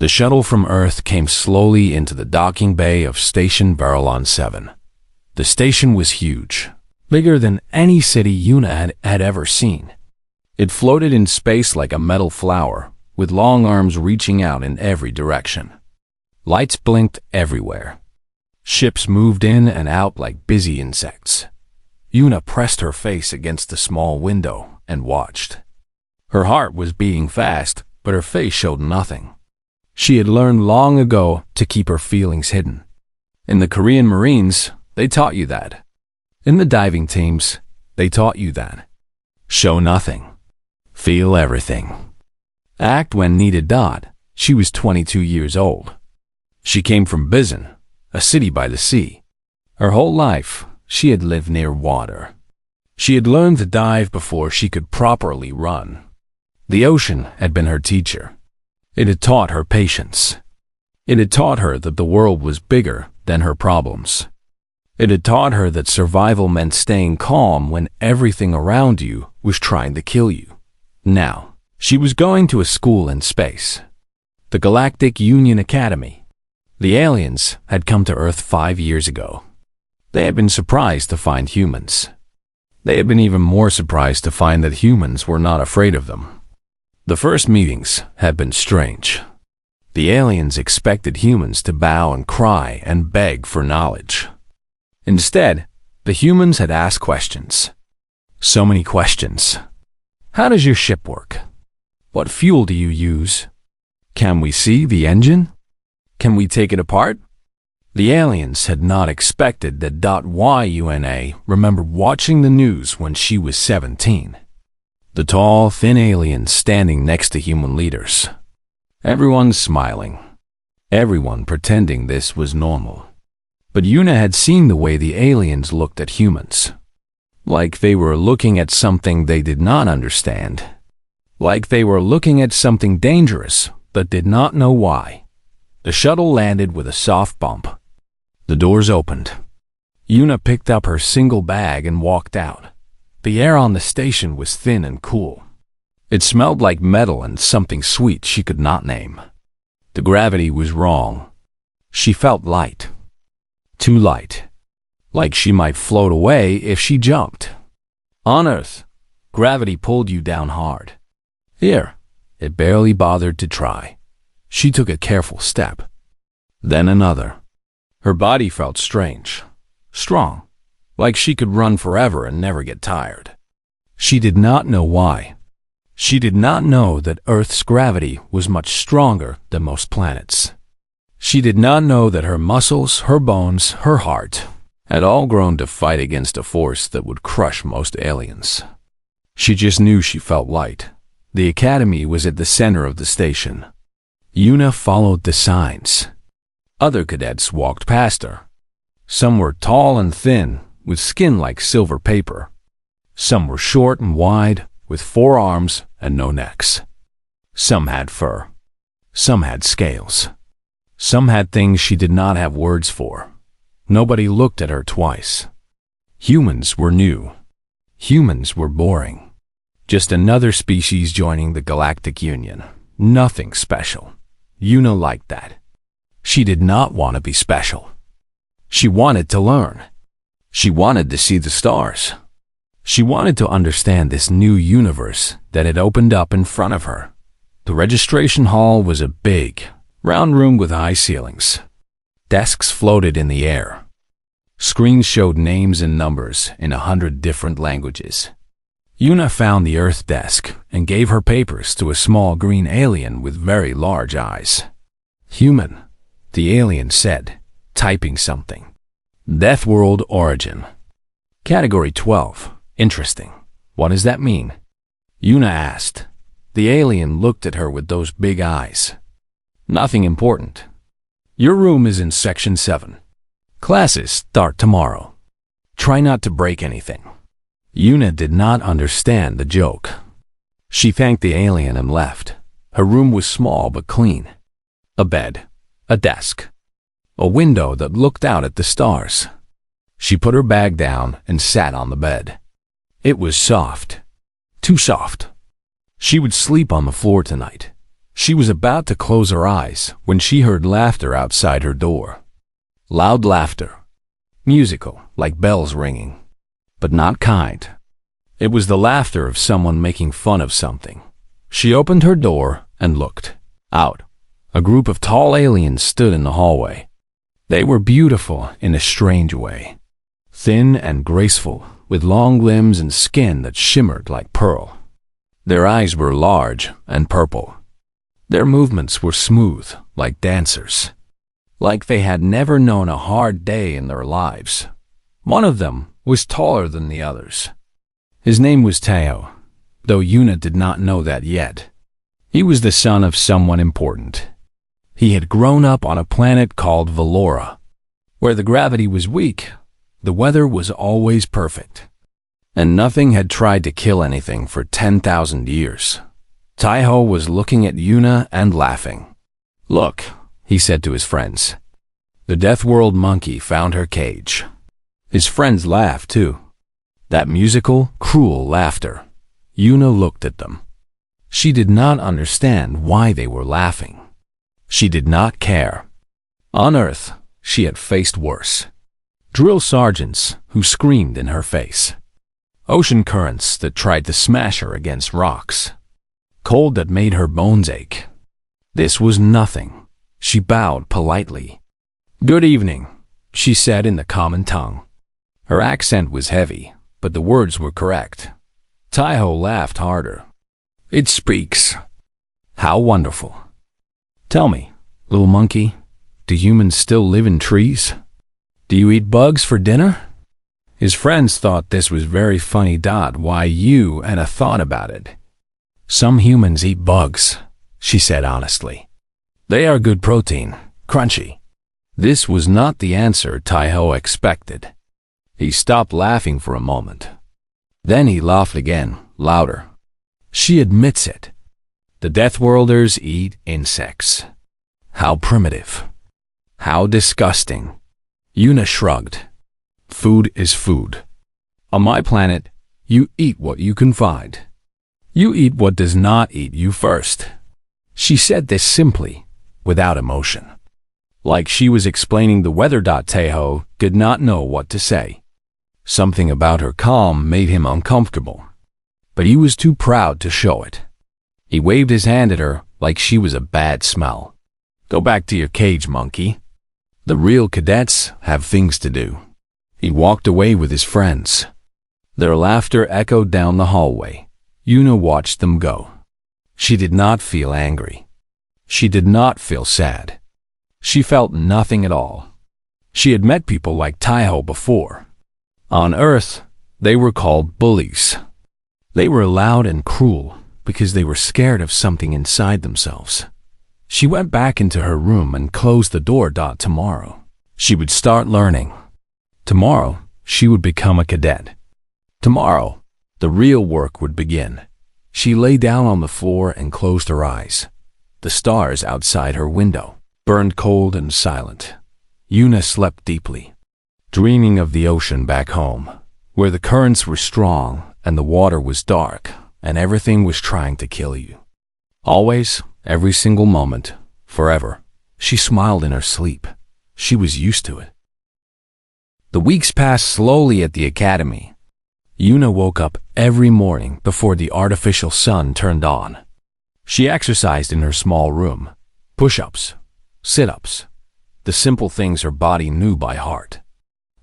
The shuttle from Earth came slowly into the docking bay of Station Barrelon 7. The station was huge, bigger than any city Una had ever seen. It floated in space like a metal flower, with long arms reaching out in every direction. Lights blinked everywhere. Ships moved in and out like busy insects. Una pressed her face against the small window and watched. Her heart was beating fast, but her face showed nothing. She had learned long ago to keep her feelings hidden. In the Korean Marines, they taught you that. In the diving teams, they taught you that. Show nothing. Feel everything. Act when needed. She was 22 years old. She came from Bizen, a city by the sea. Her whole life, she had lived near water. She had learned to dive before she could properly run. The ocean had been her teacher. It had taught her patience. It had taught her that the world was bigger than her problems. It had taught her that survival meant staying calm when everything around you was trying to kill you. Now, she was going to a school in space, the Galactic Union Academy. The aliens had come to Earth 5 years ago. They had been surprised to find humans. They had been even more surprised to find that humans were not afraid of them. The first meetings had been strange. The aliens expected humans to bow and cry and beg for knowledge. Instead, the humans had asked questions. So many questions. How does your ship work? What fuel do you use? Can we see the engine? Can we take it apart? The aliens had not expected that Yuna remembered watching the news when she was 17. The tall, thin aliens standing next to human leaders. Everyone smiling. Everyone pretending this was normal. But Una had seen the way the aliens looked at humans. Like they were looking at something they did not understand. Like they were looking at something dangerous, but did not know why. The shuttle landed with a soft bump. The doors opened. Una picked up her single bag and walked out. The air on the station was thin and cool. It smelled like metal and something sweet she could not name. The gravity was wrong. She felt light. Too light. Like she might float away if she jumped. On Earth, gravity pulled you down hard. Here, it barely bothered to try. She took a careful step. Then another. Her body felt strange. Strong. Like she could run forever and never get tired. She did not know why. She did not know that Earth's gravity was much stronger than most planets. She did not know that her muscles, her bones, her heart had all grown to fight against a force that would crush most aliens. She just knew she felt light. The academy was at the center of the station. Una followed the signs. Other cadets walked past her. Some were tall and thin, with skin like silver paper. Some were short and wide, with 4 arms and no necks. Some had fur. Some had scales. Some had things she did not have words for. Nobody looked at her twice. Humans were new. Humans were boring. Just another species joining the Galactic Union. Nothing special. Una liked that. She did not want to be special. She wanted to learn. She wanted to see the stars. She wanted to understand this new universe that had opened up in front of her. The registration hall was a big, round room with high ceilings. Desks floated in the air. Screens showed names and numbers in 100 different languages. Una found the Earth desk and gave her papers to a small green alien with very large eyes. Human, the alien said, typing something. Deathworld origin. Category 12. Interesting. What does that mean? Una asked. The alien looked at her with those big eyes. Nothing important. Your room is in Section 7. Classes start tomorrow. Try not to break anything. Una did not understand the joke. She thanked the alien and left. Her room was small but clean. A bed, a desk, a window that looked out at the stars. She put her bag down and sat on the bed. It was soft. Too soft. She would sleep on the floor tonight. She was about to close her eyes when she heard laughter outside her door. Loud laughter. Musical, like bells ringing. But not kind. It was the laughter of someone making fun of something. She opened her door and looked out. A group of tall aliens stood in the hallway. They were beautiful in a strange way. Thin and graceful, with long limbs and skin that shimmered like pearl. Their eyes were large and purple. Their movements were smooth, like dancers. Like they had never known a hard day in their lives. One of them was taller than the others. His name was Teo, though Yuna did not know that yet. He was the son of someone important. He had grown up on a planet called Valora, where the gravity was weak, the weather was always perfect, and nothing had tried to kill anything for 10,000 years. Taiho was looking at Yuna and laughing. "Look," he said to his friends. "The Deathworld monkey found her cage." His friends laughed too. That musical, cruel laughter. Yuna looked at them. She did not understand why they were laughing. She did not care. On Earth, she had faced worse. Drill sergeants who screamed in her face. Ocean currents that tried to smash her against rocks. Cold that made her bones ache. This was nothing. She bowed politely. "Good evening," she said in the common tongue. Her accent was heavy, but the words were correct. Taiho laughed harder. "It speaks. How wonderful. Tell me, little monkey, do humans still live in trees? Do you eat bugs for dinner?" His friends thought this was very funny. Why you and a thought about it. "Some humans eat bugs," she said honestly. "They are good protein, crunchy." This was not the answer Taiho expected. He stopped laughing for a moment. Then he laughed again, louder. "She admits it. The Deathworlders eat insects. How primitive. How disgusting." Yuna shrugged. "Food is food. On my planet, you eat what you can find. You eat what does not eat you first." She said this simply, without emotion. Like she was explaining the weather. Taiho did not know what to say. Something about her calm made him uncomfortable. But he was too proud to show it. He waved his hand at her like she was a bad smell. "Go back to your cage, monkey. The real cadets have things to do." He walked away with his friends. Their laughter echoed down the hallway. Yuna watched them go. She did not feel angry. She did not feel sad. She felt nothing at all. She had met people like Taiho before. On Earth, they were called bullies. They were loud and cruel because they were scared of something inside themselves. She went back into her room and closed the door. Tomorrow, she would start learning. Tomorrow, she would become a cadet. Tomorrow, the real work would begin. She lay down on the floor and closed her eyes. The stars outside her window burned cold and silent. Yuna slept deeply, dreaming of the ocean back home, where the currents were strong and the water was dark and everything was trying to kill you. Always, every single moment, forever. She smiled in her sleep. She was used to it. The weeks passed slowly at the academy. Yuna woke up every morning before the artificial sun turned on. She exercised in her small room. Push-ups, sit-ups, the simple things her body knew by heart.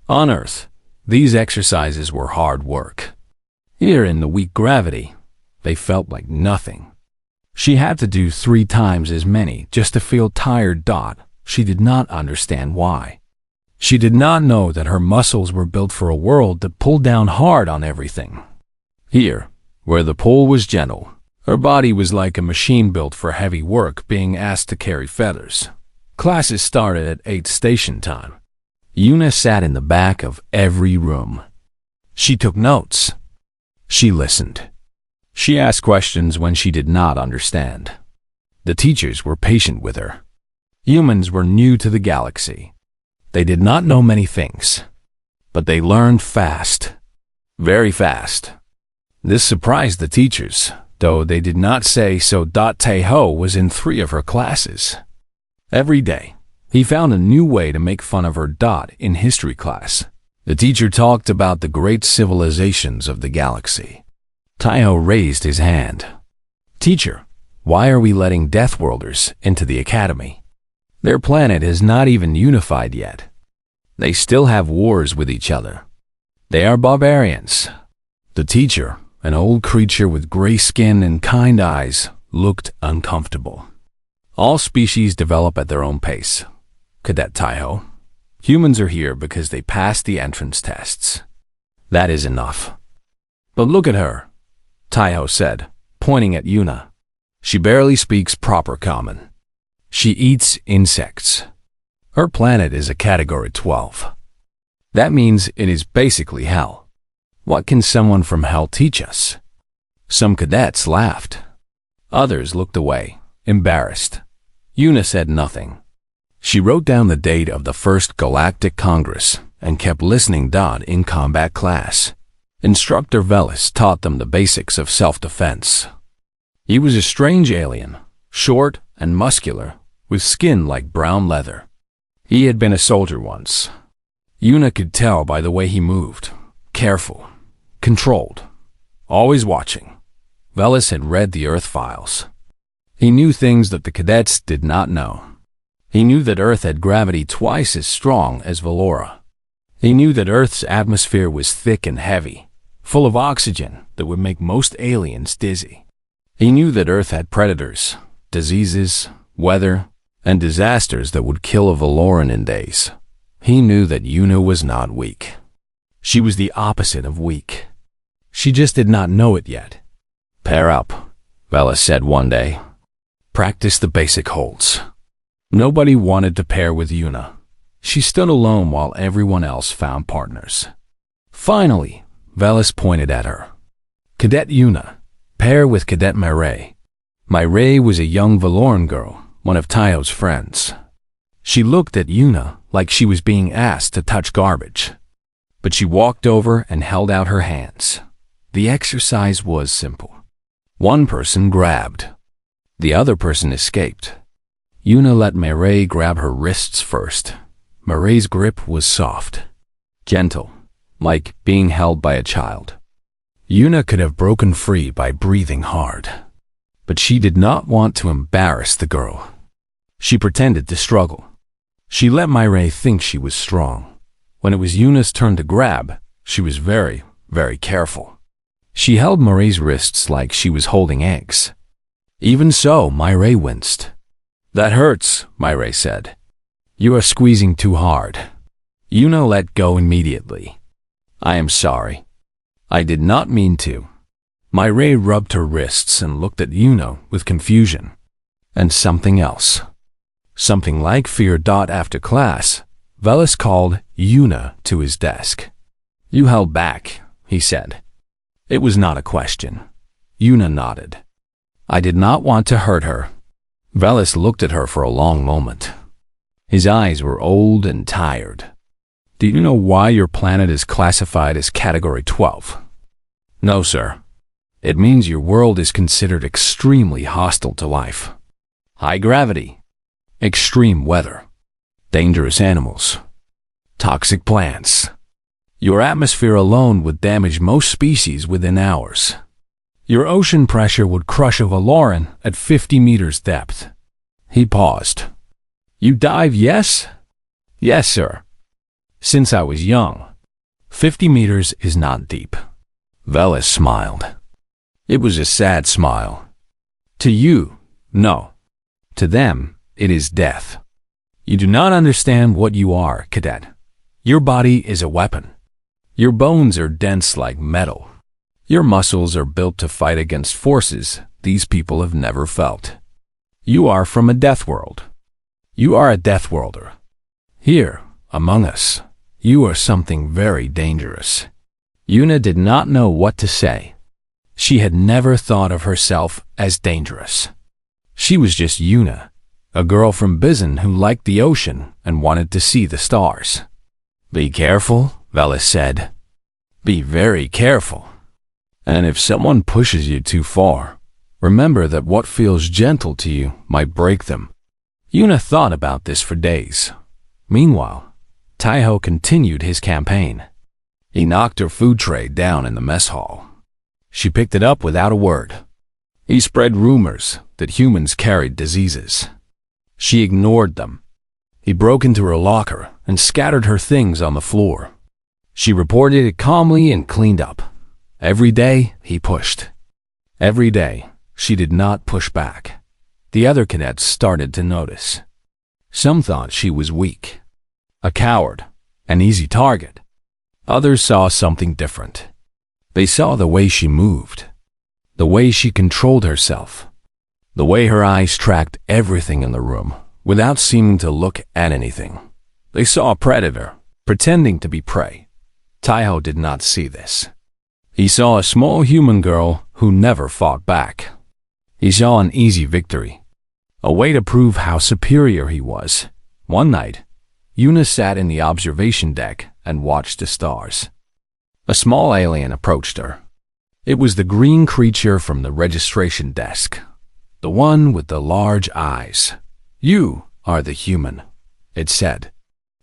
On Earth, these exercises were hard work. Here in the weak gravity, they felt like nothing. She had to do 3 times as many just to feel tired. She did not understand why. She did not know that her muscles were built for a world that pulled down hard on everything. Here, where the pull was gentle, her body was like a machine built for heavy work being asked to carry feathers. Classes started at 8 station time. Yuna sat in the back of every room. She took notes. She listened. She asked questions when she did not understand. The teachers were patient with her. Humans were new to the galaxy. They did not know many things, but they learned fast. Very fast. This surprised the teachers. though they did not say so. Taeho was in 3 of her classes. Every day, he found a new way to make fun of her. In history class, the teacher talked about the great civilizations of the galaxy. Taeho raised his hand. "Teacher, why are we letting Deathworlders into the academy? Their planet is not even unified yet. They still have wars with each other. They are barbarians." The teacher, an old creature with gray skin and kind eyes, looked uncomfortable. "All species develop at their own pace, Cadet Taeho. Humans are here because they passed the entrance tests. That is enough." "But look at her," Taeho said, pointing at Yuna. "She barely speaks proper common. She eats insects. Her planet is a Category 12. That means it is basically hell. What can someone from hell teach us?" Some cadets laughed. Others looked away, embarrassed. Yuna said nothing. She wrote down the date of the first Galactic Congress and kept listening. In combat class, Instructor Velis taught them the basics of self-defense. He was a strange alien, short and muscular, with skin like brown leather. He had been a soldier once. Yuna could tell by the way he moved, careful, controlled, always watching. Velis had read the Earth files. He knew things that the cadets did not know. He knew that Earth had gravity twice as strong as Valora. He knew that Earth's atmosphere was thick and heavy, full of oxygen that would make most aliens dizzy. He knew that Earth had predators, diseases, weather, and disasters that would kill a Valoran in days. He knew that Yuna was not weak. She was the opposite of weak. She just did not know it yet. "Pair up," Velis said one day. "Practice the basic holds." Nobody wanted to pair with Yuna. She stood alone while everyone else found partners. Finally, Velis pointed at her. "Cadet Yuna, pair with Cadet Mireille." Mireille was a young Valoran girl, one of Taeho's friends. She looked at Yuna like she was being asked to touch garbage. But she walked over and held out her hands. The exercise was simple. One person grabbed. The other person escaped. Yuna let Mireille grab her wrists first. Mireille's grip was soft, gentle, like being held by a child. Yuna could have broken free by breathing hard. But she did not want to embarrass the girl. She pretended to struggle. She let Mireille think she was strong. When it was Yuna's turn to grab, she was very, very careful. She held Mireille's wrists like she was holding eggs. Even so, Mireille winced. "That hurts," Mireille said. "You are squeezing too hard." Yuna let go immediately. "I am sorry. I did not mean to." Mireille rubbed her wrists and looked at Yuna with confusion. And something else. Something like fear. After class, Velis called Yuna to his desk. "You held back," he said. It was not a question. Yuna nodded. "I did not want to hurt her." Velis looked at her for a long moment. His eyes were old and tired. "Do you know why your planet is classified as Category 12? "No, sir. It means your world is considered extremely hostile to life. High gravity, extreme weather, dangerous animals, toxic plants. Your atmosphere alone would damage most species within hours. Your ocean pressure would crush a Valoran at 50 meters depth." He paused. "You dive, yes?" "Yes, sir. Since I was young. 50 meters is not deep." Velis smiled. It was a sad smile. "To you, no. To them, it is death. You do not understand what you are, cadet. Your body is a weapon. Your bones are dense like metal. Your muscles are built to fight against forces these people have never felt. You are from a death world. You are a Deathworlder. Here, among us, you are something very dangerous." Yuna did not know what to say. She had never thought of herself as dangerous. She was just Yuna, a girl from Bizon who liked the ocean and wanted to see the stars. "Be careful," Velis said. "Be very careful. And if someone pushes you too far, Remember that what feels gentle to you might break them. Yuna thought about this for days. Meanwhile, Taiho continued his campaign. He knocked her food tray down in the mess hall. She picked it up without a word. He spread rumors that humans carried diseases. She ignored them. He broke into her locker and scattered her things on the floor. She reported it calmly and cleaned up. Every day, he pushed. Every day, she did not push back. The other cadets started to notice. Some thought she was weak, a coward, an easy target. Others saw something different. They saw the way she moved, the way she controlled herself, the way her eyes tracked everything in the room without seeming to look at anything. They saw a predator pretending to be prey. Taiho did not see this. He saw a small human girl who never fought back. He saw an easy victory, a way to prove how superior he was. One night, Yuna sat in the observation deck and watched the stars. A small alien approached her. It was the green creature from the registration desk, the one with the large eyes. "You are the human," it said.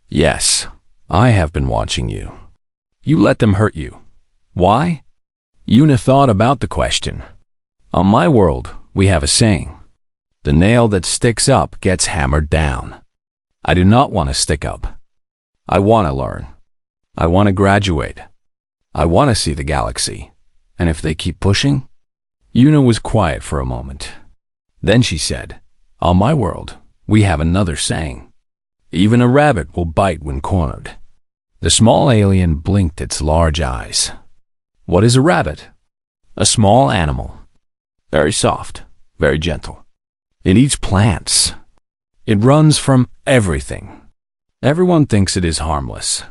"Yes, I have been watching you. You let them hurt you. Why?" Yuna thought about the question. On my world, we have a saying. The nail that sticks up gets hammered down. I do not want to stick up. I want to learn. I want to graduate. I want to see the galaxy. And if they keep pushing? Yuna was quiet for a moment. Then she said, "On my world, we have another saying. Even a rabbit will bite when cornered." The small alien blinked its large eyes. "What is a rabbit?" "A small animal. Very soft, very gentle. It eats plants. It runs from everything. Everyone thinks it is harmless.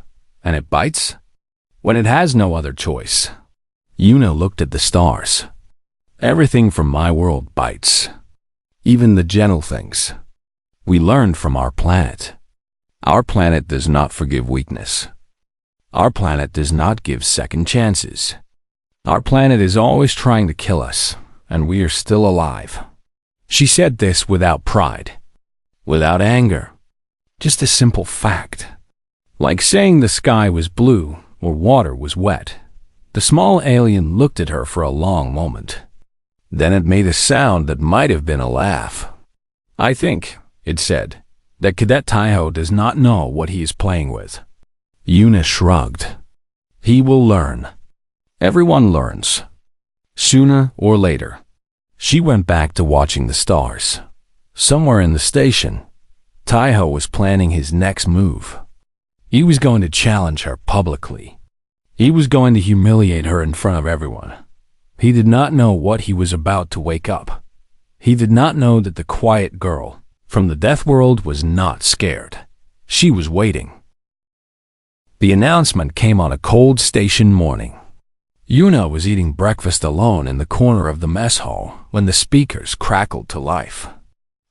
And it bites when it has no other choice." Yuna looked at the stars. Everything from my world bites. Even the gentle things. We learned from our planet. Our planet does not forgive weakness. Our planet does not give second chances. Our planet is always trying to kill us, and we are still alive. She said this without pride, without anger, just a simple fact. Like saying the sky was blue or water was wet. The small alien looked at her for a long moment. Then it made a sound that might have been a laugh. "I think," it said, "that Cadet Taiho does not know what he is playing with." Yuna shrugged. He will learn. Everyone learns. Sooner or later. She went back to watching the stars. Somewhere in the station, Taiho was planning his next move. He was going to challenge her publicly. He was going to humiliate her in front of everyone. He did not know what he was about to wake up. He did not know that the quiet girl from the death world was not scared. She was waiting. The announcement came on a cold station morning. Yuna was eating breakfast alone in the corner of the mess hall when the speakers crackled to life.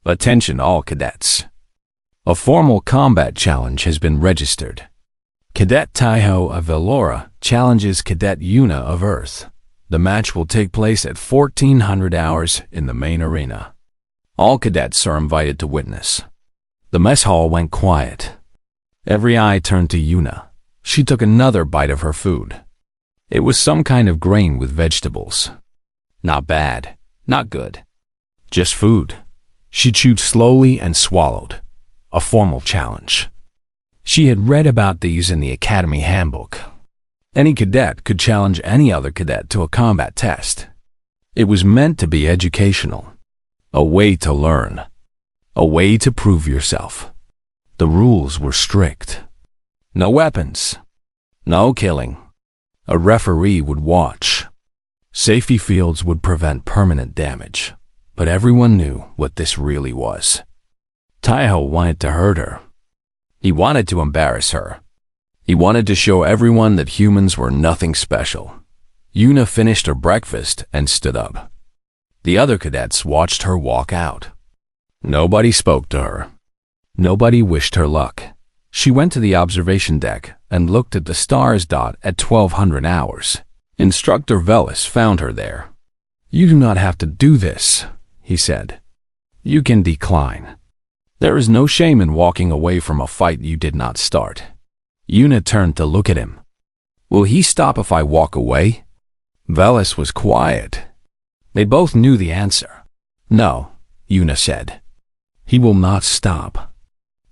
"Attention all cadets. A formal combat challenge has been registered. Cadet Taiho of Velora challenges Cadet Yuna of Earth. The match will take place at 1400 hours in the main arena. All cadets are invited to witness." The mess hall went quiet. Every eye turned to Yuna. She took another bite of her food. It was some kind of grain with vegetables. Not bad, not good. Just food. She chewed slowly and swallowed. A formal challenge. She had read about these in the Academy Handbook. Any cadet could challenge any other cadet to a combat test. It was meant to be educational. A way to learn. A way to prove yourself. The rules were strict. No weapons. No killing. A referee would watch. Safety fields would prevent permanent damage. But everyone knew what this really was. Taiho wanted to hurt her. He wanted to embarrass her. He wanted to show everyone that humans were nothing special. Yuna finished her breakfast and stood up. The other cadets watched her walk out. Nobody spoke to her. Nobody wished her luck. She went to the observation deck and looked at the stars dot at 1200 hours. Instructor Velis found her there. You do not have to do this, he said. You can decline. There is no shame in walking away from a fight you did not start. Yuna turned to look at him. Will he stop if I walk away? Veles was quiet. They both knew the answer. No, Yuna said. He will not stop.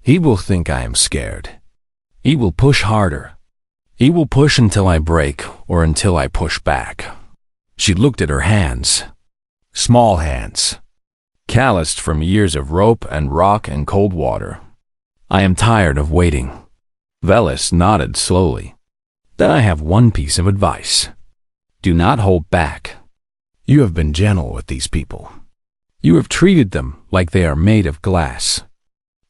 He will think I am scared. He will push harder. He will push until I break or until I push back. She looked at her hands. Small hands. Calloused from years of rope and rock and cold water. I am tired of waiting. Veles nodded slowly. Then I have one piece of advice. Do not hold back. You have been gentle with these people. You have treated them like they are made of glass.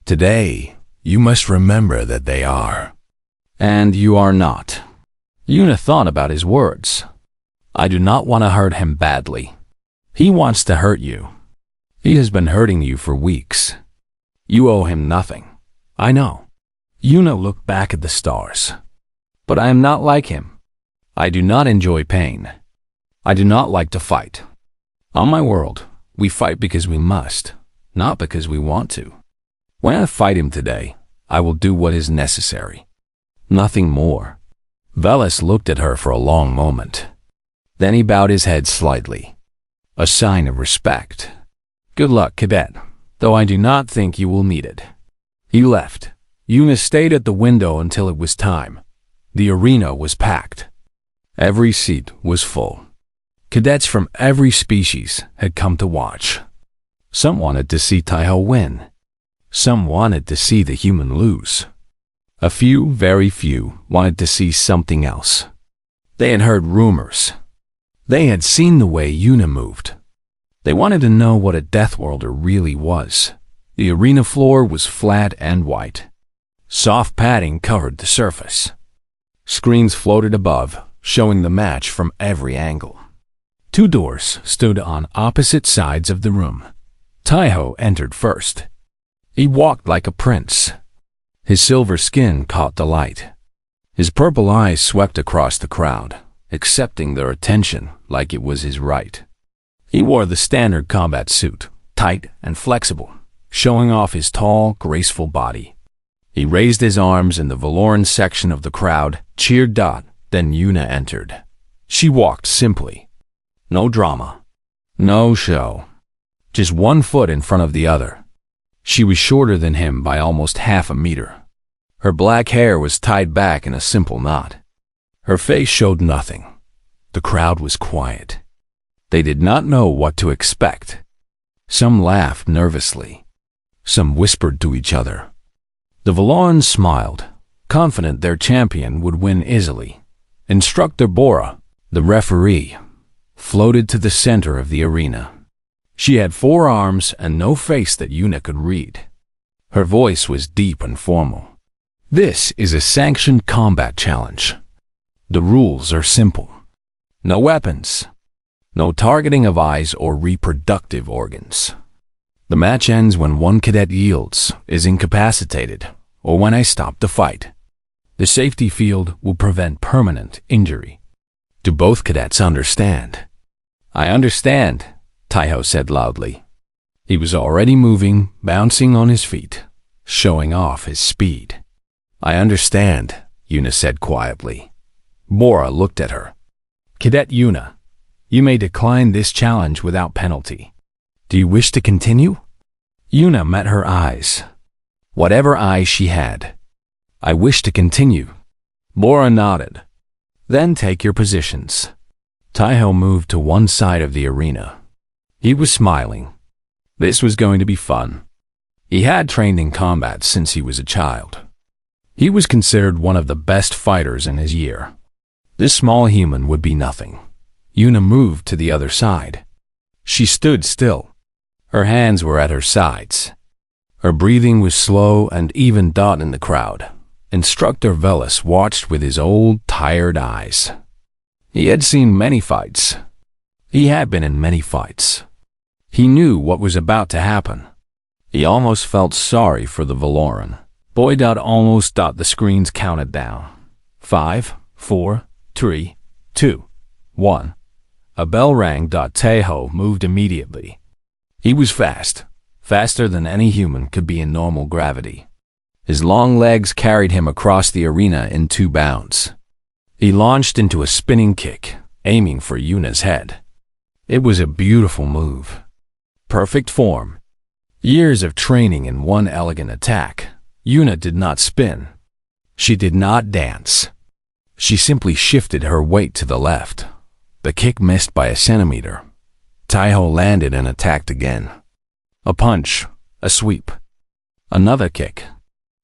Today, you must remember that they are. And you are not. Yuna thought about his words. I do not want to hurt him badly. He wants to hurt you. He has been hurting you for weeks. You owe him nothing. I know. Yuna looked back at the stars. But I am not like him. I do not enjoy pain. I do not like to fight. On my world, we fight because we must, not because we want to. When I fight him today, I will do what is necessary. Nothing more. Veles looked at her for a long moment. Then he bowed his head slightly. A sign of respect. Good luck, cadet, though I do not think you will need it. He left. Yuna stayed at the window until it was time. The arena was packed. Every seat was full. Cadets from every species had come to watch. Some wanted to see Taiho win. Some wanted to see the human lose. A few, very few, wanted to see something else. They had heard rumors. They had seen the way Yuna moved. They wanted to know what a Deathworlder really was. The arena floor was flat and white. Soft padding covered the surface. Screens floated above, showing the match from every angle. Two doors stood on opposite sides of the room. Taiho entered first. He walked like a prince. His silver skin caught the light. His purple eyes swept across the crowd, accepting their attention like it was his right. He wore the standard combat suit, tight and flexible, showing off his tall, graceful body. He raised his arms and the Valoran section of the crowd cheered. Then Yuna entered. She walked simply. No drama. No show. Just one foot in front of the other. She was shorter than him by almost half a meter. Her black hair was tied back in a simple knot. Her face showed nothing. The crowd was quiet. They did not know what to expect. Some laughed nervously. Some whispered to each other. The Valorans smiled, confident their champion would win easily. Instructor Bora, the referee, floated to the center of the arena. She had 4 arms and no face that Yuna could read. Her voice was deep and formal. This is a sanctioned combat challenge. The rules are simple. No weapons. No targeting of eyes or reproductive organs. The match ends when one cadet yields, is incapacitated, or when I stop the fight. The safety field will prevent permanent injury. Do both cadets understand? I understand, Taiho said loudly. He was already moving, bouncing on his feet, showing off his speed. I understand, Yuna said quietly. Bora looked at her. Cadet Yuna, you may decline this challenge without penalty. Do you wish to continue? Yuna met her eyes. Whatever eyes she had. I wish to continue. Bora nodded. Then take your positions. Taiho moved to one side of the arena. He was smiling. This was going to be fun. He had trained in combat since he was a child. He was considered one of the best fighters in his year. This small human would be nothing. Yuna moved to the other side. She stood still. Her hands were at her sides. Her breathing was slow and even. In the crowd, Instructor Veles watched with his old, tired eyes. He had seen many fights. He had been in many fights. He knew what was about to happen. He almost felt sorry for the Valoran. Boy. Almost. The screens counted down. 5, 4, 3, 2, 1. A bell rang. Taeho moved immediately. He was fast, faster than any human could be in normal gravity. His long legs carried him across the arena in 2 bounds. He launched into a spinning kick, aiming for Yuna's head. It was a beautiful move. Perfect form. Years of training in one elegant attack. Yuna did not spin. She did not dance. She simply shifted her weight to the left. The kick missed by a centimeter. Taeho landed and attacked again. A punch, a sweep, another kick.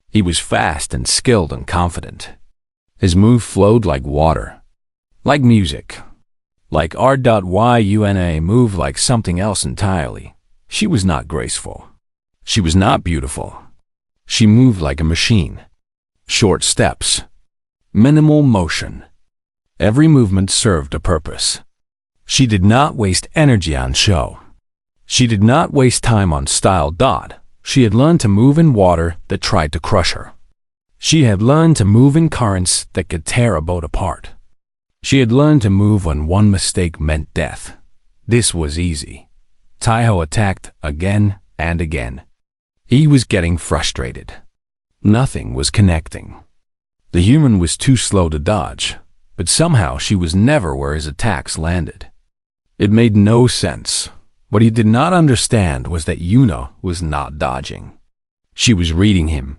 He was fast and skilled and confident. His move flowed like water, like music, like R.Yuna moved like something else entirely. She was not graceful. She was not beautiful. She moved like a machine. Short steps, minimal motion. Every movement served a purpose. She did not waste energy on show. She did not waste time on style. She had learned to move in water that tried to crush her. She had learned to move in currents that could tear a boat apart. She had learned to move when one mistake meant death. This was easy. Taeho attacked again and again. He was getting frustrated. Nothing was connecting. The human was too slow to dodge, but somehow she was never where his attacks landed. It made no sense. What he did not understand was that Yuna was not dodging. She was reading him.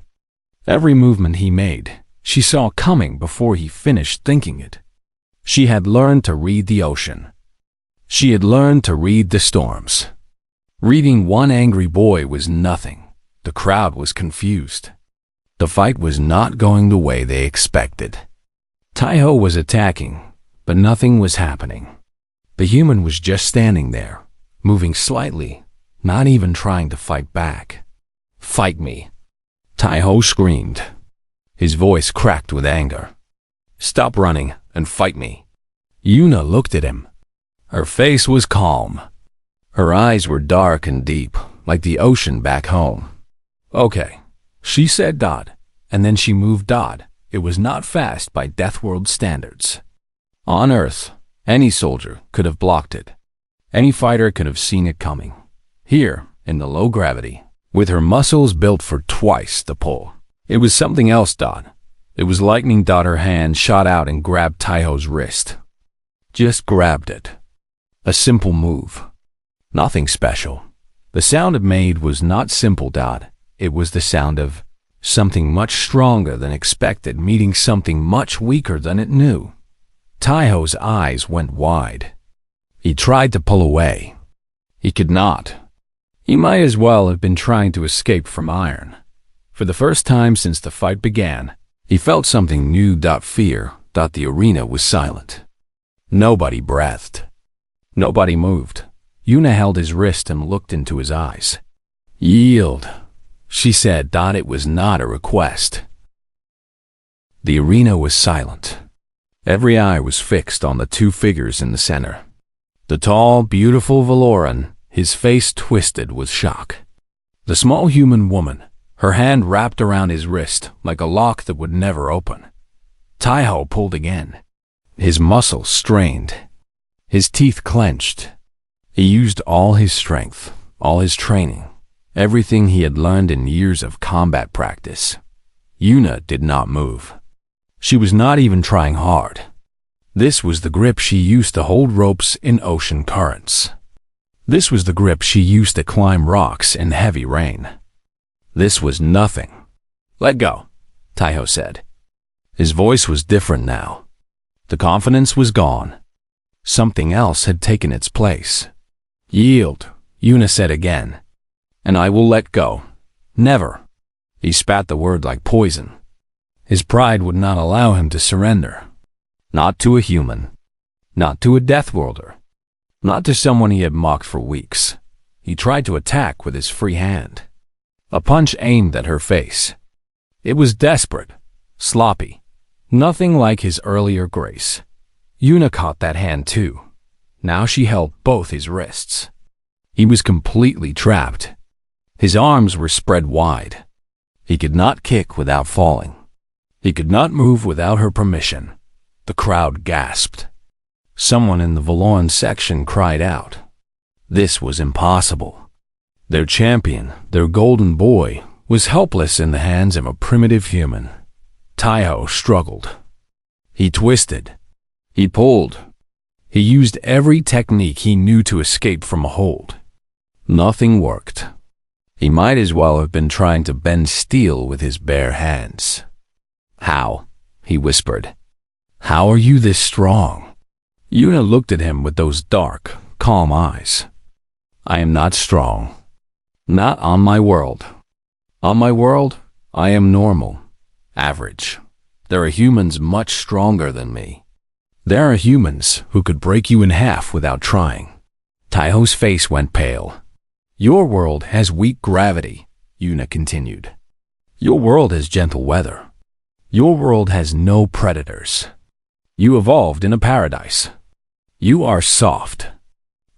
Every movement he made, she saw coming before he finished thinking it. She had learned to read the ocean. She had learned to read the storms. Reading one angry boy was nothing. The crowd was confused. The fight was not going the way they expected. Taeho was attacking, but nothing was happening. The human was just standing there, moving slightly, not even trying to fight back. "Fight me!" Taeho screamed. His voice cracked with anger. "Stop running and fight me." Yuna looked at him. Her face was calm. Her eyes were dark and deep, like the ocean back home. "Okay," she said. And then she moved. It was not fast by Deathworld standards. On Earth, any soldier could have blocked it. Any fighter could have seen it coming. Here, in the low gravity, with her muscles built for twice the pull, it was something else. It was lightning. Her hand shot out and grabbed Taeho's wrist. Just grabbed it. A simple move. Nothing special. The sound it made was not simple. It was the sound of something much stronger than expected meeting something much weaker than it knew. Taeho's eyes went wide. He tried to pull away. He could not. He might as well have been trying to escape from iron. For the first time since the fight began, he felt something new. Fear. The arena was silent. Nobody breathed. Nobody moved. Yuna held his wrist and looked into his eyes. "Yield," she said. It was not a request. The arena was silent. Every eye was fixed on the 2 figures in the center. The tall, beautiful Valoran, his face twisted with shock. The small human woman, her hand wrapped around his wrist like a lock that would never open. Taeho pulled again. His muscles strained. His teeth clenched. He used all his strength, all his training, everything he had learned in years of combat practice. Yuna did not move. She was not even trying hard. This was the grip she used to hold ropes in ocean currents. This was the grip she used to climb rocks in heavy rain. This was nothing. "Let go," Taeho said. His voice was different now. The confidence was gone. Something else had taken its place. "Yield," Yuna said again. "And I will let go. Never." He spat the word like poison. His pride would not allow him to surrender. Not to a human. Not to a Deathworlder. Not to someone he had mocked for weeks. He tried to attack with his free hand. A punch aimed at her face. It was desperate, sloppy, nothing like his earlier grace. Yuna caught that hand too. Now she held both his wrists. He was completely trapped. His arms were spread wide. He could not kick without falling. He could not move without her permission. The crowd gasped. Someone in the Valorn section cried out. This was impossible. Their champion, their golden boy, was helpless in the hands of a primitive human. Taiho struggled. He twisted. He pulled. He used every technique he knew to escape from a hold. Nothing worked. He might as well have been trying to bend steel with his bare hands. How? He whispered. How are you this strong? Yuna looked at him with those dark, calm eyes. I am not strong. Not on my world. On my world, I am normal, average. There are humans much stronger than me. There are humans who could break you in half without trying. Taiho's face went pale. Your world has weak gravity, Yuna continued. Your world has gentle weather. Your world has no predators. You evolved in a paradise. You are soft.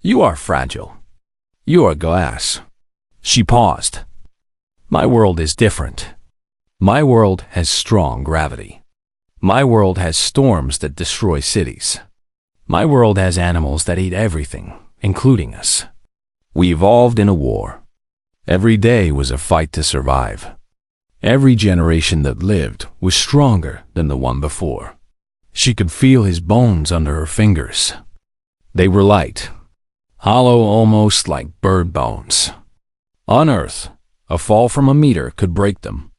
You are fragile. You are glass. She paused. My world is different. My world has strong gravity. My world has storms that destroy cities. My world has animals that eat everything, including us. We evolved in a war. Every day was a fight to survive. Every generation that lived was stronger than the one before. She could feel his bones under her fingers. They were light, hollow almost like bird bones. On Earth, a fall from a meteor could break them.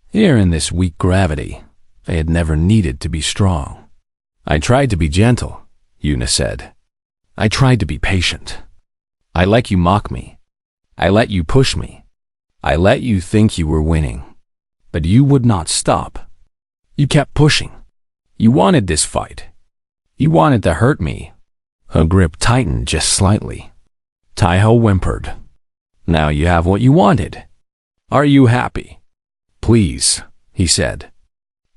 Here in this weak gravity, they had never needed to be strong. I tried to be gentle, Yuna said. I tried to be patient. I let you mock me. I let you push me. I let you think you were winning. But you would not stop. You kept pushing. You wanted this fight. You wanted to hurt me. Her grip tightened just slightly. Taiho whimpered. Now you have what you wanted. Are you happy? Please, he said.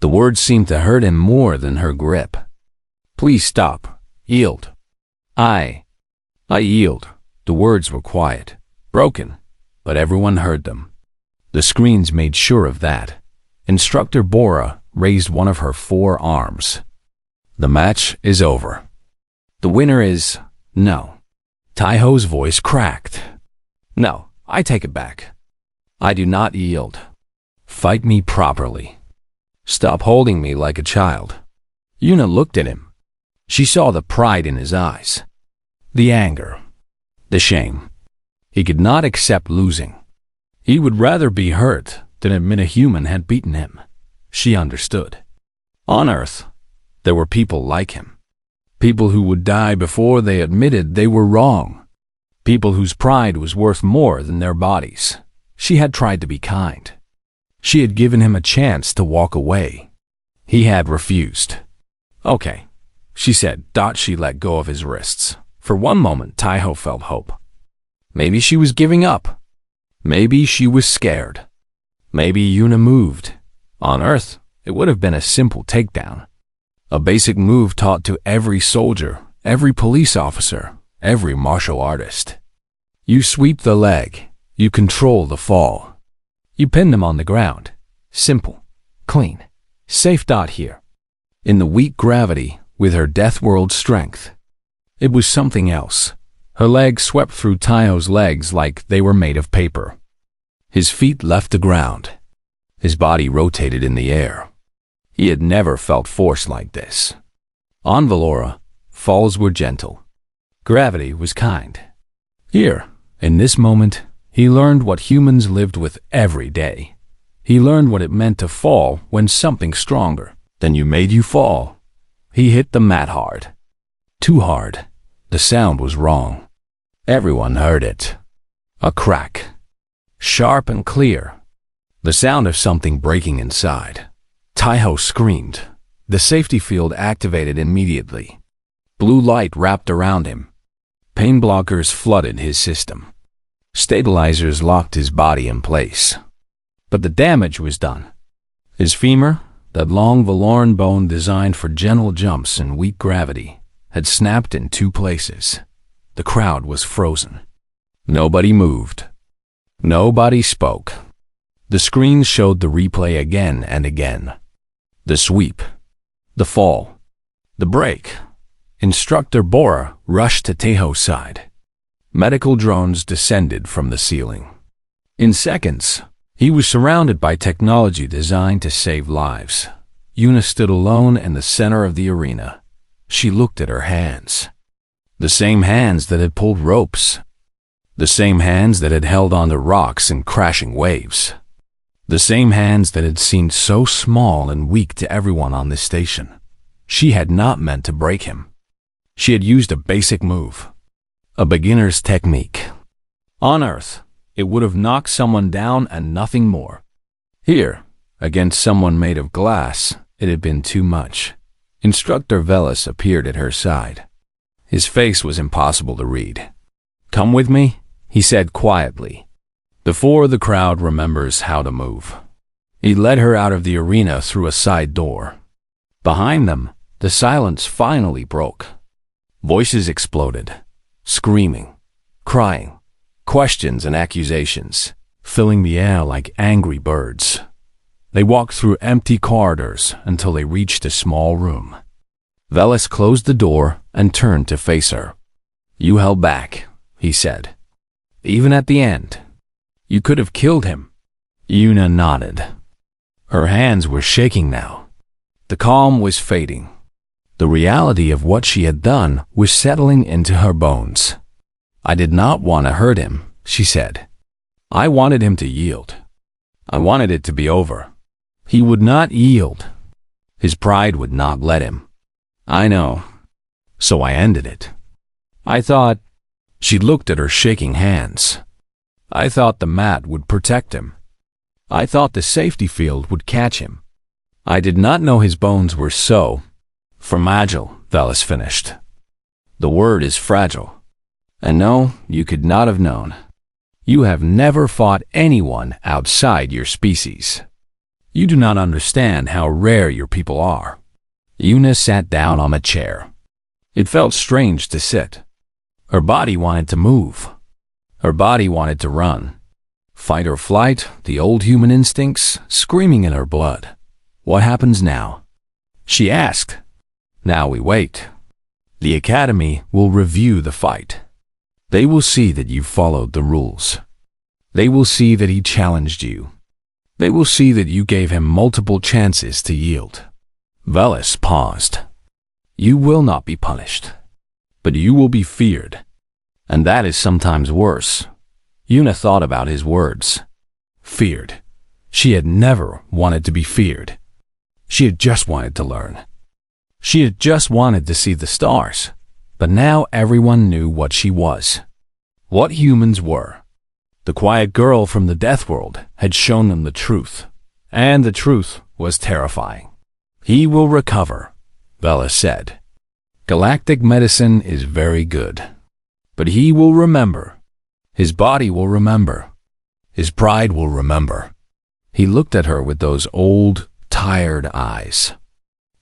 The words seemed to hurt him more than her grip. Please stop. Yield. I yield. The words were quiet, broken, but everyone heard them. The screens made sure of that. Instructor Bora raised one of her 4 arms. The match is over. The winner is no. Taiho's voice cracked. No, I take it back. I do not yield. Fight me properly. Stop holding me like a child. Yuna looked at him. She saw the pride in his eyes, the anger, the shame. He could not accept losing. He would rather be hurt than admit a human had beaten him. She understood. On Earth, there were people like him. People who would die before they admitted they were wrong. People whose pride was worth more than their bodies. She had tried to be kind. She had given him a chance to walk away. He had refused. Okay, she said. She let go of his wrists. For one moment, Taiho felt hope. Maybe she was giving up. Maybe she was scared. Maybe Yuna moved. On Earth, it would have been a simple takedown. A basic move taught to every soldier, every police officer, every martial artist. You sweep the leg. You control the fall. You pin them on the ground. Simple. Clean. Safe. Here. In the weak gravity, with her Deathworld strength. It was something else. Her legs swept through Taiho's legs like they were made of paper. His feet left the ground. His body rotated in the air. He had never felt force like this. On Valora, falls were gentle. Gravity was kind. Here, in this moment, he learned what humans lived with every day. He learned what it meant to fall when something stronger than you made you fall. He hit the mat hard. Too hard. The sound was wrong. Everyone heard it. A crack. Sharp and clear. The sound of something breaking inside. Taiho screamed. The safety field activated immediately. Blue light wrapped around him. Pain blockers flooded his system. Stabilizers locked his body in place. But the damage was done. His femur, that long Valorn bone designed for gentle jumps in weak gravity, had snapped in 2 places. The crowd was frozen. Nobody moved. Nobody spoke. The screen showed the replay again and again. The sweep. The fall. The break. Instructor Bora rushed to Tejo's side. Medical drones descended from the ceiling. In seconds, he was surrounded by technology designed to save lives. Yuna stood alone in the center of the arena. She looked at her hands. The same hands that had pulled ropes. The same hands that had held onto rocks in crashing waves. The same hands that had seemed so small and weak to everyone on this station. She had not meant to break him. She had used a basic move. A beginner's technique. On Earth, it would have knocked someone down and nothing more. Here, against someone made of glass, it had been too much. Instructor Velis appeared at her side. His face was impossible to read. "Come with me," he said quietly, before the crowd remembers how to move. He led her out of the arena through a side door. Behind them, the silence finally broke. Voices exploded, screaming, crying, questions and accusations, filling the air like angry birds. They walked through empty corridors until they reached a small room. Velis closed the door and turned to face her. "You held back," he said. "Even at the end. You could have killed him." Yuna nodded. Her hands were shaking now. The calm was fading. The reality of what she had done was settling into her bones. "I did not want to hurt him," she said. "I wanted him to yield. I wanted it to be over." He would not yield. His pride would not let him. "I know. So I ended it. I thought—" She looked at her shaking hands. "I thought the mat would protect him. I thought the safety field would catch him. I did not know his bones were so fragile," Velis finished. "The word is fragile. And no, you could not have known. You have never fought anyone outside your species. You do not understand how rare your people are." Yuna sat down on a chair. It felt strange to sit. Her body wanted to move. Her body wanted to run. Fight or flight, the old human instincts screaming in her blood. "What happens now?" she asked. "Now we wait. The Academy will review the fight. They will see that you followed the rules. They will see that he challenged you. They will see that you gave him multiple chances to yield." Velis paused. "You will not be punished, but you will be feared. And that is sometimes worse." Yuna thought about his words. Feared. She had never wanted to be feared. She had just wanted to learn. She had just wanted to see the stars. But now everyone knew what she was. What humans were. The quiet girl from the Deathworld had shown them the truth. And the truth was terrifying. "He will recover," Velis said. "Galactic medicine is very good. But he will remember. His body will remember. His pride will remember." He looked at her with those old, tired eyes.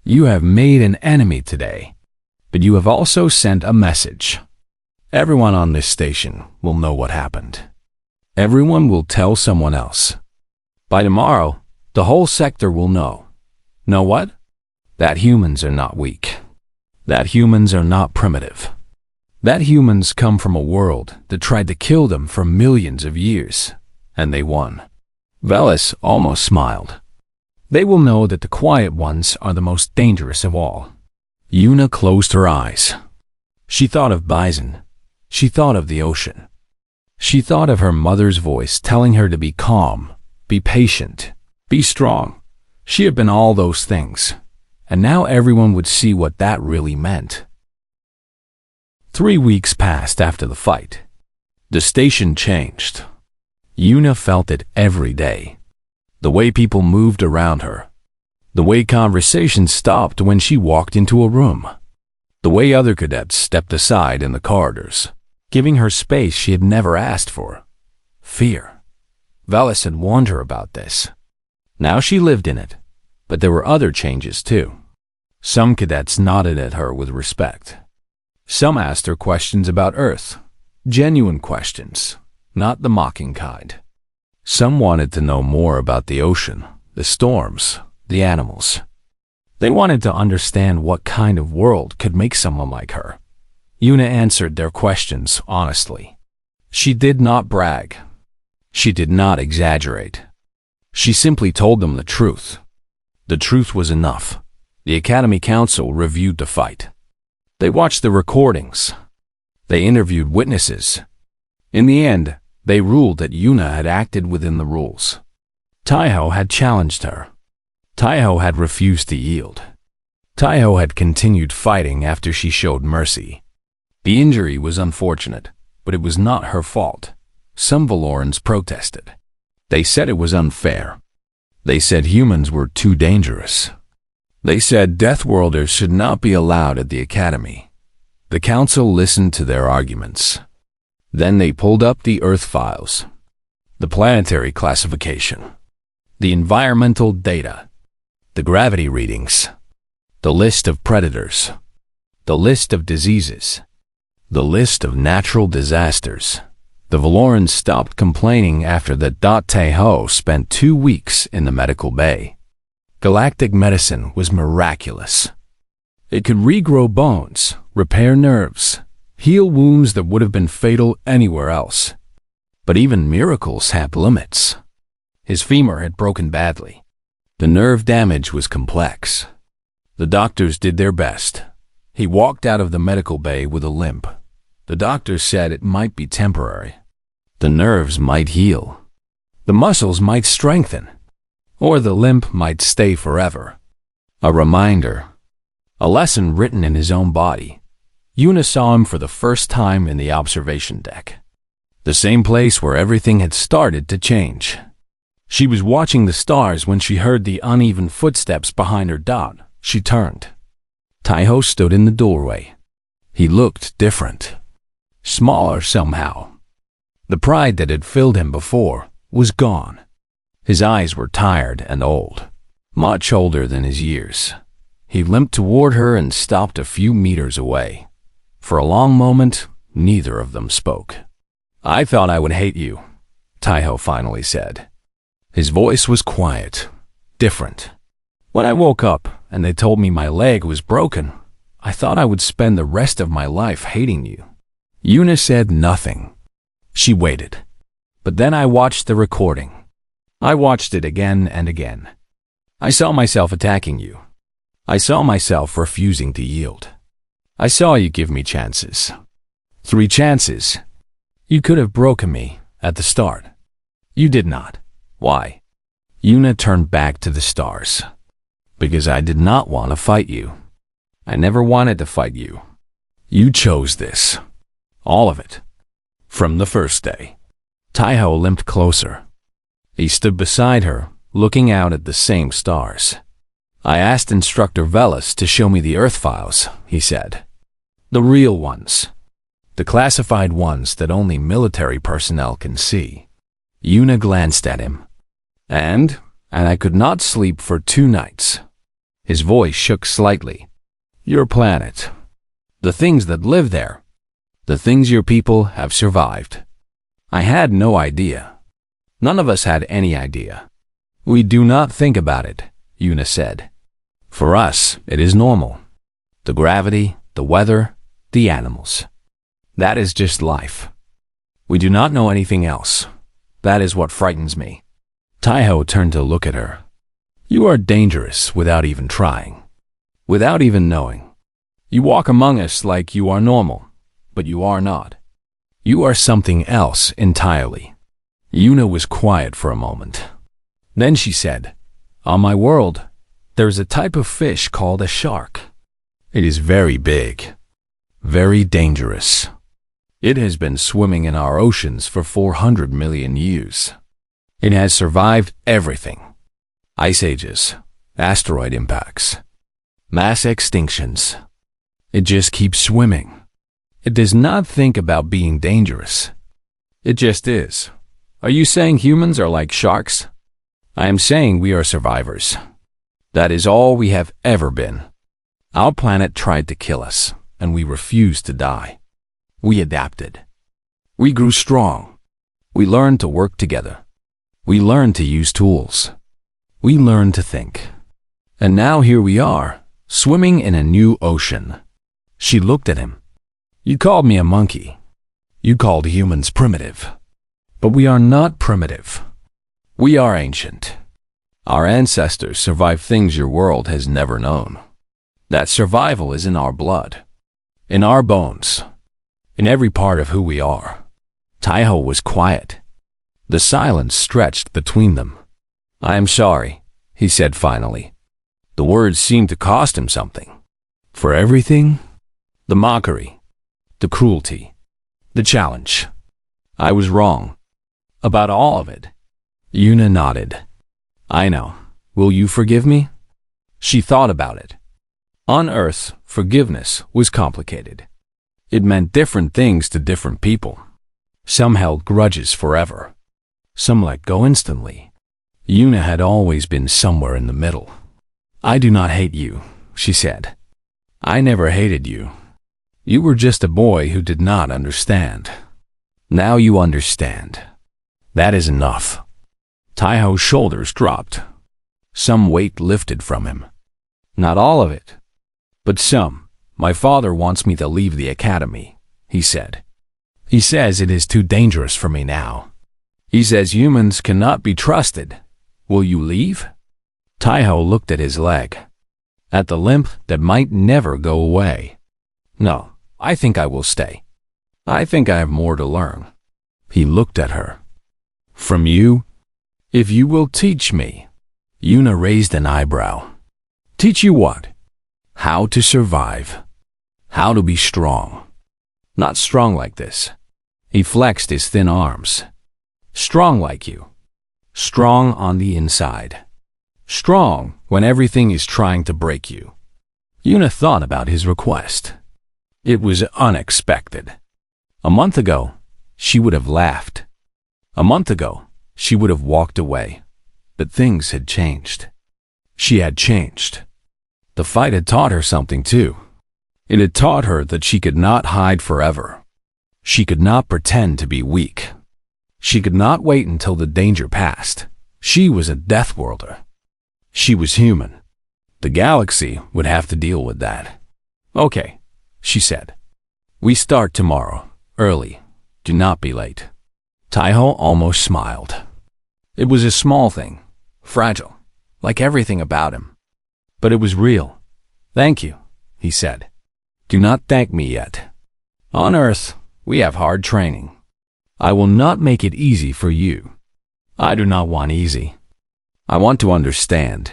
"You have made an enemy today, but you have also sent a message. Everyone on this station will know what happened. Everyone will tell someone else. By tomorrow, the whole sector will know. Know what? That humans are not weak. That humans are not primitive. That humans come from a world that tried to kill them for millions of years, and they won." Velis almost smiled. "They will know that the quiet ones are the most dangerous of all." Yuna closed her eyes. She thought of Bison. She thought of the ocean. She thought of her mother's voice telling her to be calm, be patient, be strong. She had been all those things, and now everyone would see what that really meant. 3 weeks passed after the fight. The station changed. Yuna felt it every day. The way people moved around her. The way conversations stopped when she walked into a room. The way other cadets stepped aside in the corridors, giving her space she had never asked for. Fear. Velis had warned her about this. Now she lived in it, but there were other changes too. Some cadets nodded at her with respect. Some asked her questions about Earth, genuine questions, not the mocking kind. Some wanted to know more about the ocean, the storms, the animals. They wanted to understand what kind of world could make someone like her. Yuna answered their questions honestly. She did not brag. She did not exaggerate. She simply told them the truth. The truth was enough. The Academy Council reviewed the fight. They watched the recordings. They interviewed witnesses. In the end, they ruled that Yuna had acted within the rules. Taiho had challenged her. Taiho had refused to yield. Taiho had continued fighting after she showed mercy. The injury was unfortunate, but it was not her fault. Some Valorans protested. They said it was unfair. They said humans were too dangerous. They said Deathworlders should not be allowed at the Academy. The Council listened to their arguments. Then they pulled up the Earth files, the planetary classification, the environmental data, the gravity readings, the list of predators, the list of diseases, the list of natural disasters. The Valorans stopped complaining after that. Taiho spent 2 weeks in the medical bay. Galactic medicine was miraculous. It could regrow bones, repair nerves, heal wounds that would have been fatal anywhere else. But even miracles have limits. His femur had broken badly. The nerve damage was complex. The doctors did their best. He walked out of the medical bay with a limp. The doctors said it might be temporary. The nerves might heal. The muscles might strengthen. Or the limp might stay forever. A reminder. A lesson written in his own body. Yuna saw him for the first time in the observation deck. The same place where everything had started to change. She was watching the stars when she heard the uneven footsteps behind her. She turned. Taiho stood in the doorway. He looked different. Smaller somehow. The pride that had filled him before was gone. His eyes were tired and old, much older than his years. He limped toward her and stopped a few meters away. For a long moment, neither of them spoke. "I thought I would hate you," Taiho finally said. His voice was quiet, different. "When I woke up and they told me my leg was broken, I thought I would spend the rest of my life hating you." Yuna said nothing. She waited. But then I watched the recording. I watched it again and again. I saw myself attacking you. I saw myself refusing to yield. I saw you give me chances. 3 chances. You could have broken me at the start. You did not. Why? Yuna turned back to the stars. Because I did not want to fight you. I never wanted to fight you. You chose this. All of it. From the first day. Taiho limped closer. He stood beside her, looking out at the same stars. "I asked Instructor Velas to show me the Earth files," he said. "The real ones. The classified ones that only military personnel can see." Yuna glanced at him. And I could not sleep for 2 nights. His voice shook slightly. "Your planet. The things that live there. The things your people have survived. I had no idea. None of us had any idea. We do not think about it," Yuna said. "For us, it is normal. The gravity, the weather, the animals. That is just life. We do not know anything else. That is what frightens me." Taiho turned to look at her. "You are dangerous without even trying. Without even knowing. You walk among us like you are normal, but you are not. You are something else entirely." Yuna was quiet for a moment. Then she said, "On my world, there is a type of fish called a shark. It is very big, very dangerous. It has been swimming in our oceans for 400 million years. It has survived everything. Ice ages, asteroid impacts, mass extinctions. It just keeps swimming. It does not think about being dangerous. It just is. Are you saying humans are like sharks? I am saying we are survivors. That is all we have ever been. Our planet tried to kill us, and we refused to die. We adapted. We grew strong. We learned to work together. We learned to use tools. We learned to think. And now here we are, swimming in a new ocean. She looked at him. You called me a monkey. You called humans primitive. But we are not primitive. We are ancient. Our ancestors survived things your world has never known. That survival is in our blood, in our bones, in every part of who we are. Taiho was quiet. The silence stretched between them. I am sorry, he said finally. The words seemed to cost him something. For everything? The mockery, the cruelty, the challenge. I was wrong. About all of it. Yuna nodded. I know. Will you forgive me? She thought about it. On Earth, forgiveness was complicated. It meant different things to different people. Some held grudges forever. Some let go instantly. Yuna had always been somewhere in the middle. I do not hate you, she said. I never hated you. You were just a boy who did not understand. Now you understand. That is enough. Taiho's shoulders dropped. Some weight lifted from him. Not all of it, but some. My father wants me to leave the academy, he said. He says it is too dangerous for me now. He says humans cannot be trusted. Will you leave? Taiho looked at his leg, at the limp that might never go away. No, I think I will stay. I think I have more to learn. He looked at her. From you? If you will teach me. Yuna raised an eyebrow. Teach you what? How to survive. How to be strong. Not strong like this. He flexed his thin arms. Strong like you. Strong on the inside. Strong when everything is trying to break you. Yuna thought about his request. It was unexpected. A month ago, she would have laughed. A month ago, she would have walked away. But things had changed. She had changed. The fight had taught her something too. It had taught her that she could not hide forever. She could not pretend to be weak. She could not wait until the danger passed. She was a Deathworlder. She was human. The galaxy would have to deal with that. Okay, she said. We start tomorrow, early. Do not be late. Taiho almost smiled. It was a small thing, fragile, like everything about him. But it was real. Thank you, he said. Do not thank me yet. On Earth, we have hard training. I will not make it easy for you. I do not want easy. I want to understand.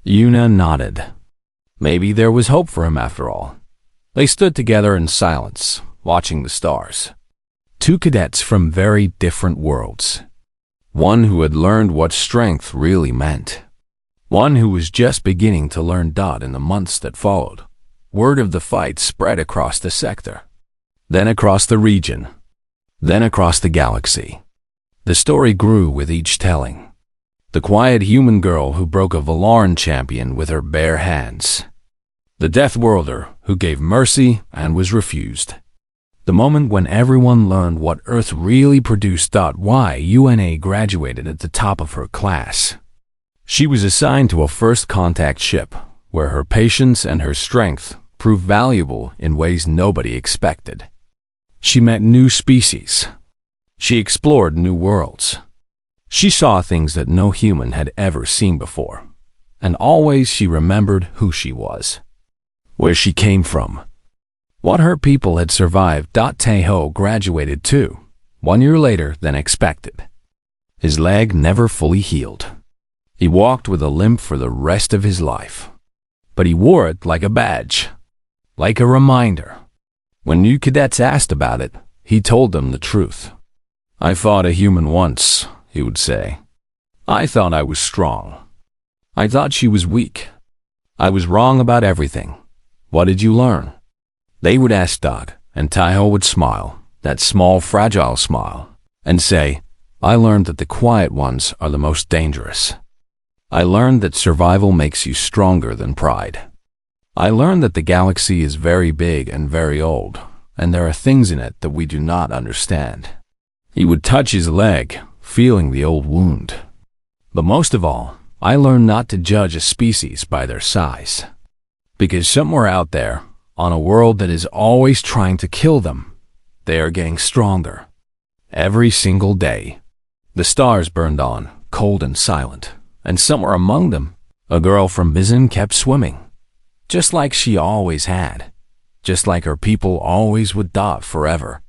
Yuna nodded. Maybe there was hope for him after all. They stood together in silence, watching the stars. Two cadets from very different worlds. One who had learned what strength really meant. One who was just beginning to learn dot in the months that followed. Word of the fight spread across the sector. Then across the region. Then across the galaxy. The story grew with each telling. The quiet human girl who broke a Valaran champion with her bare hands. The Deathworlder who gave mercy and was refused. The moment when everyone learned what Earth really produced. Why Yuna graduated at the top of her class. She was assigned to a first contact ship, where her patience and her strength proved valuable in ways nobody expected. She met new species. She explored new worlds. She saw things that no human had ever seen before, and always she remembered who she was, where she came from, what her people had survived. Taiho graduated too, 1 year later than expected. His leg never fully healed. He walked with a limp for the rest of his life, but he wore it like a badge, like a reminder. When new cadets asked about it, he told them the truth. I fought a human once, he would say. I thought I was strong. I thought she was weak. I was wrong about everything. What did you learn? They would ask Dot, and Taiho would smile, that small, fragile smile, and say, I learned that the quiet ones are the most dangerous. I learned that survival makes you stronger than pride. I learned that the galaxy is very big and very old, and there are things in it that we do not understand. He would touch his leg, feeling the old wound. But most of all, I learned not to judge a species by their size. Because somewhere out there, on a world that is always trying to kill them, they are getting stronger. Every single day. The stars burned on, cold and silent, and somewhere among them, a girl from Bizin kept swimming. Just like she always had. Just like her people always would die forever.